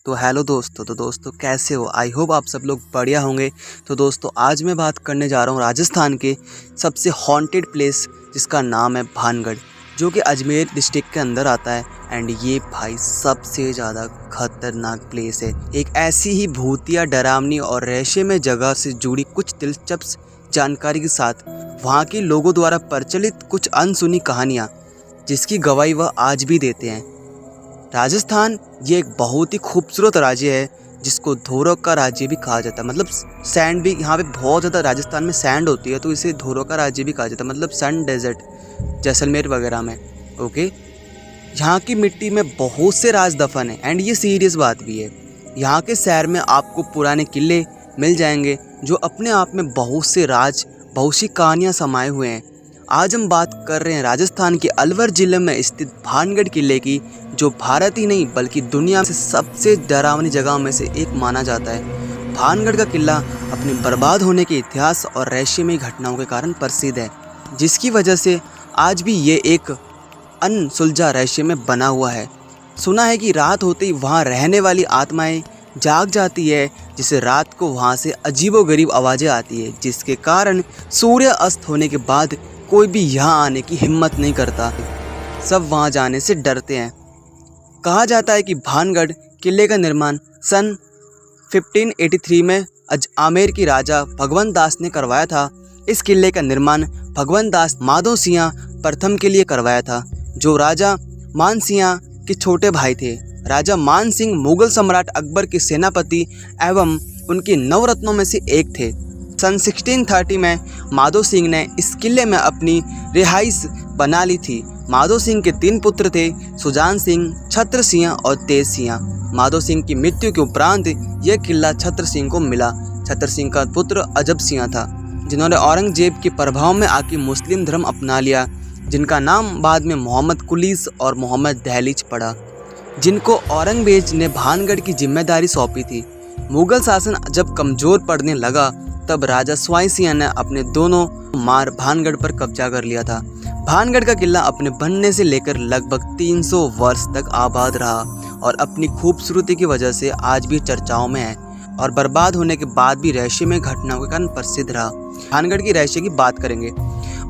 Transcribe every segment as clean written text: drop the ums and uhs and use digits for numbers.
तो हेलो दोस्तों। कैसे हो? आई होप आप सब लोग बढ़िया होंगे। तो दोस्तों आज मैं बात करने जा रहा हूँ राजस्थान के सबसे हॉन्टेड प्लेस जिसका नाम है भानगढ़, जो कि अजमेर डिस्ट्रिक्ट के अंदर आता है। एंड ये भाई सबसे ज़्यादा खतरनाक प्लेस है। एक ऐसी ही भूतिया, डरावनी और रहस्यमय जगह से जुड़ी कुछ दिलचस्प जानकारी के साथ वहाँ के लोगों द्वारा प्रचलित कुछ अनसुनी कहानियाँ, जिसकी गवाही वह आज भी देते हैं। राजस्थान ये एक बहुत ही खूबसूरत राज्य है जिसको धोरों का राज्य भी कहा जाता है। मतलब सैंड भी यहाँ पे बहुत ज़्यादा, राजस्थान में सैंड होती है तो इसे धोरों का राज्य भी कहा जाता है। मतलब सैंड डेजर्ट, जैसलमेर वगैरह में। ओके, यहाँ की मिट्टी में बहुत से राज दफन है। एंड ये सीरियस बात भी है। यहाँ के शहर में आपको पुराने किले मिल जाएंगे जो अपने आप में बहुत से राज, बहुत सी कहानियाँ समाये हुए हैं। आज हम बात कर रहे हैं राजस्थान के अलवर ज़िले में स्थित भानगढ़ किले की, जो भारत ही नहीं बल्कि दुनिया से सबसे डरावनी जगह में से एक माना जाता है। भानगढ़ का किला अपने बर्बाद होने के इतिहास और रहस्यमय घटनाओं के कारण प्रसिद्ध है, जिसकी वजह से आज भी ये एक अनसुलझा रहस्य में बना हुआ है। सुना है कि रात होते ही वहाँ रहने वाली आत्माएं जाग जाती है, जिसे रात को वहाँ से अजीबोगरीब आवाज़ें आती है, जिसके कारण सूर्य अस्त होने के बाद कोई भी यहाँ आने की हिम्मत नहीं करता। सब वहाँ जाने से डरते हैं। कहा जाता है कि भानगढ़ किले का निर्माण सन 1583 में आमेर की राजा भगवंत दास ने करवाया था। इस किले का निर्माण भगवंत दास माधो सिंह प्रथम के लिए करवाया था, जो राजा मान सिंह के छोटे भाई थे। राजा मान सिंह मुगल सम्राट अकबर के सेनापति एवं उनके नवरत्नों में से एक थे। सन 1630 में माधो सिंह ने इस किले में अपनी रिहाइश बना ली थी। माधो सिंह के 3 पुत्र थे, सुजान सिंह, छत्र सिंह और तेज सिंह। माधो सिंह की मृत्यु के उपरांत यह किला छत्र सिंह को मिला। छत्र सिंह का पुत्र अजब सिंह था, जिन्होंने औरंगजेब के प्रभाव में आके मुस्लिम धर्म अपना लिया, जिनका नाम बाद में मोहम्मद कुलीस और मोहम्मद दहलीज पड़ा, जिनको औरंगजेब ने भानगढ़ की जिम्मेदारी सौंपी थी। मुगल शासन जब कमज़ोर पड़ने लगा तब राजा स्वाई सिंह ने अपने दोनों मार भानगढ़ पर कब्जा कर लिया था। भानगढ़ का किला अपने बनने से लेकर लगभग 300 वर्ष तक आबाद रहा और अपनी खूबसूरती की वजह से आज भी चर्चाओं में है, और बर्बाद होने के बाद भी रहस्यमय घटनाओं के कारण प्रसिद्ध रहा। भानगढ़ की रहस्य की बात करेंगे।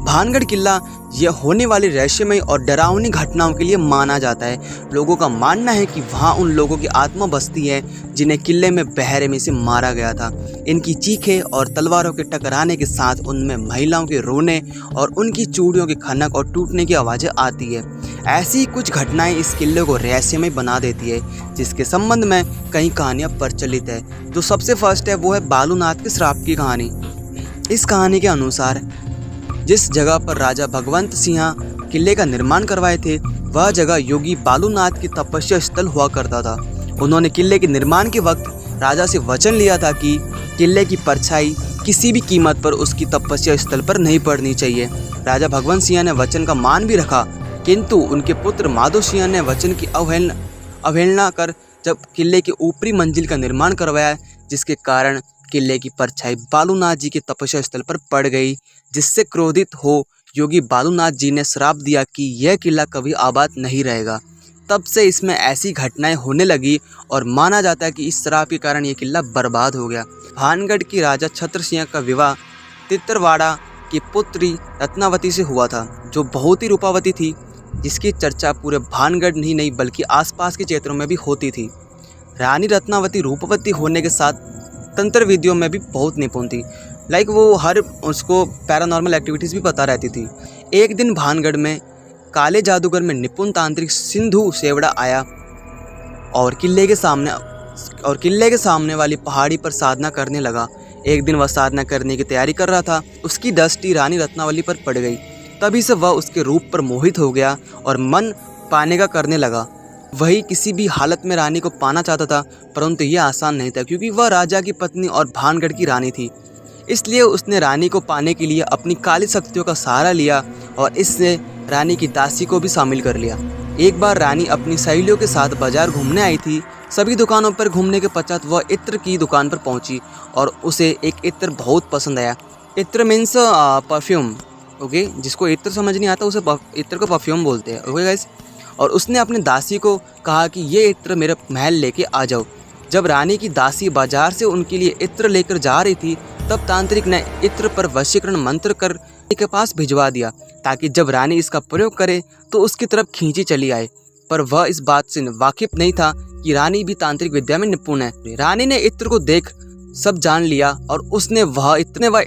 भानगढ़ किला यह होने वाली रहस्यमय और डरावनी घटनाओं के लिए माना जाता है। लोगों का मानना है कि वहाँ उन लोगों की आत्मा बसती है जिन्हें किले में बहरे में से मारा गया था। इनकी चीखें और तलवारों के टकराने के साथ उनमें महिलाओं के रोने और उनकी चूड़ियों की खनक और टूटने की आवाज़ें आती है। ऐसी कुछ घटनाएं इस किले को रहस्यमय बना देती है, जिसके संबंध में कई कहानियाँ प्रचलित है। जो सबसे फर्स्ट है वो है बालूनाथ के श्राप की कहानी। इस कहानी के अनुसार जिस जगह पर राजा भगवंत सिंह किले का निर्माण करवाए थे, वह जगह योगी बालूनाथ की तपस्या स्थल हुआ करता था। उन्होंने किले के निर्माण के वक्त राजा से वचन लिया था कि किले की परछाई किसी भी कीमत पर उसकी तपस्या स्थल पर नहीं पड़नी चाहिए। राजा भगवंत सिंह ने वचन का मान भी रखा, किंतु उनके पुत्र माधो सिंह ने वचन की अवहेलना कर जब किले की ऊपरी मंजिल का निर्माण करवाया, जिसके कारण किले की परछाई बालूनाथ जी के तपस्या स्थल पर पड़ गई, जिससे क्रोधित हो योगी बालूनाथ जी ने श्राप दिया कि यह किला कभी आबाद नहीं रहेगा। तब से इसमें ऐसी घटनाएं होने लगी और माना जाता है कि इस श्राप के कारण यह किला बर्बाद हो गया। भानगढ़ की राजा छत्र सिंह का विवाह तितरवाड़ा की पुत्री रत्नावती से हुआ था, जो बहुत ही रूपावती थी, जिसकी चर्चा पूरे भानगढ़ ही नहीं बल्कि आसपास के क्षेत्रों में भी होती थी। रानी रत्नावती रूपवती होने के साथ तंत्र विधियों में भी बहुत निपुण थी। लाइक वो हर उसको पैरानॉर्मल एक्टिविटीज़ भी पता रहती थी। एक दिन भानगढ़ में काले जादूगर में निपुण तांत्रिक सिंधु सेवड़ा आया और किले के सामने वाली पहाड़ी पर साधना करने लगा। एक दिन वह साधना करने की तैयारी कर रहा था, उसकी दृष्टि रानी रत्नावली पर पड़ गई। तभी से वह उसके रूप पर मोहित हो गया और मन पाने का करने लगा। वही किसी भी हालत में रानी को पाना चाहता था, परंतु यह आसान नहीं था, क्योंकि वह राजा की पत्नी और भानगढ़ की रानी थी। इसलिए उसने रानी को पाने के लिए अपनी काली शक्तियों का सहारा लिया और इससे रानी की दासी को भी शामिल कर लिया। एक बार रानी अपनी सहेलियों के साथ बाजार घूमने आई थी। सभी दुकानों पर घूमने के पश्चात वह इत्र की दुकान पर पहुंची और उसे एक इत्र बहुत पसंद आया। इत्र मीन्स परफ्यूम, ओके। जिसको इत्र समझ नहीं आता उसे इत्र को परफ्यूम बोलते हैं, ओके गाइस। और उसने अपने दासी को कहा कि ये इत्र मेरे महल लेके आ जाओ। जब रानी की दासी बाजार से उनके लिए इत्र लेकर जा रही थी, तब तांत्रिक ने इत्र पर वशीकरण मंत्र कर रानी के पास भिजवा दिया, ताकि जब रानी इसका प्रयोग करे तो उसकी तरफ खींची चली आए। पर वह इस बात से वाकिफ नहीं था कि रानी भी तांत्रिक विद्या में निपुण है। रानी ने इत्र को देख सब जान लिया और उसने वह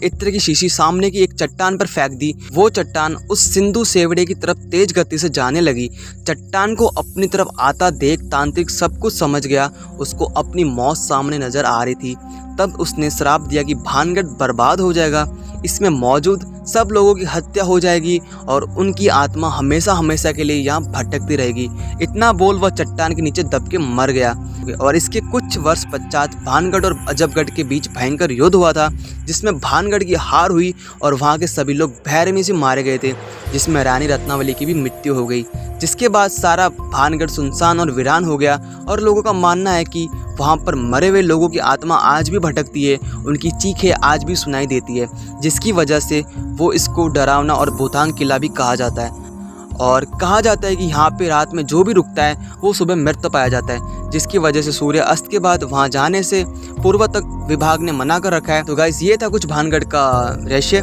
इत्र की शीशी सामने की एक चट्टान पर फेंक दी। वो चट्टान उस सिंधु सेवड़े की तरफ तेज गति से जाने लगी। चट्टान को अपनी तरफ आता देख तांत्रिक सब कुछ समझ गया। उसको अपनी मौत सामने नजर आ रही थी। तब उसने श्राप दिया कि भानगढ़ बर्बाद हो जाएगा, इसमें मौजूद सब लोगों की हत्या हो जाएगी और उनकी आत्मा हमेशा हमेशा के लिए यहाँ भटकती रहेगी। इतना बोल वह चट्टान के नीचे दब के मर गया। और इसके कुछ वर्ष पश्चात भानगढ़ और अजबगढ़ के बीच भयंकर युद्ध हुआ था, जिसमें भानगढ़ की हार हुई और वहाँ के सभी लोग बेरहमी से मारे गए थे, जिसमें रानी रत्नावली की भी मृत्यु हो गई। जिसके बाद सारा भानगढ़ सुनसान और वीरान हो गया और लोगों का मानना है कि वहाँ पर मरे हुए लोगों की आत्मा आज भी भटकती है, उनकी चीखें आज भी सुनाई देती है, जिसकी वजह से वो इसको डरावना और भूतांग किला भी कहा जाता है। और कहा जाता है कि यहाँ पे रात में जो भी रुकता है वो सुबह मृत पाया जाता है, जिसकी वजह से सूर्य अस्त के बाद वहाँ जाने से पूर्व तक विभाग ने मना कर रखा है। तो गाइस ये था कुछ भानगढ़ का रहस्य।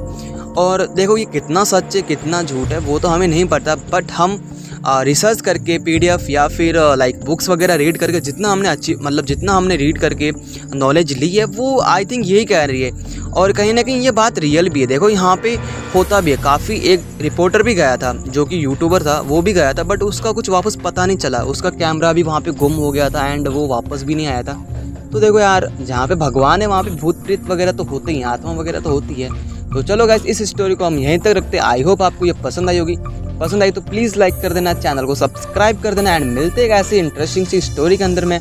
और देखो ये कितना सच है कितना झूठ है वो तो हमें नहीं पता, बट हम रिसर्च करके PDF या फिर लाइक बुक्स वगैरह रीड करके जितना हमने रीड करके नॉलेज ली है वो आई थिंक यही कह रही है। और कहीं ना कहीं ये बात रियल भी है। देखो यहाँ पे होता भी है, काफ़ी एक रिपोर्टर भी गया था जो कि यूट्यूबर था, वो भी गया था, बट उसका कुछ वापस पता नहीं चला। उसका कैमरा भी वहाँ पे गुम हो गया था एंड वो वापस भी नहीं आया था। तो देखो यार, जहाँ पे भगवान है वहाँ पे भूत प्रेत वगैरह तो होते ही, आत्मा वगैरह तो होती है। तो चलो गाइस, इस स्टोरी को हम यहीं तक रखते हैं। आई होप आपको ये पसंद आई होगी। पसंद आई तो प्लीज़ लाइक कर देना, चैनल को सब्सक्राइब कर देना एंड मिलते हैं ऐसे इंटरेस्टिंग सी स्टोरी के अंदर में।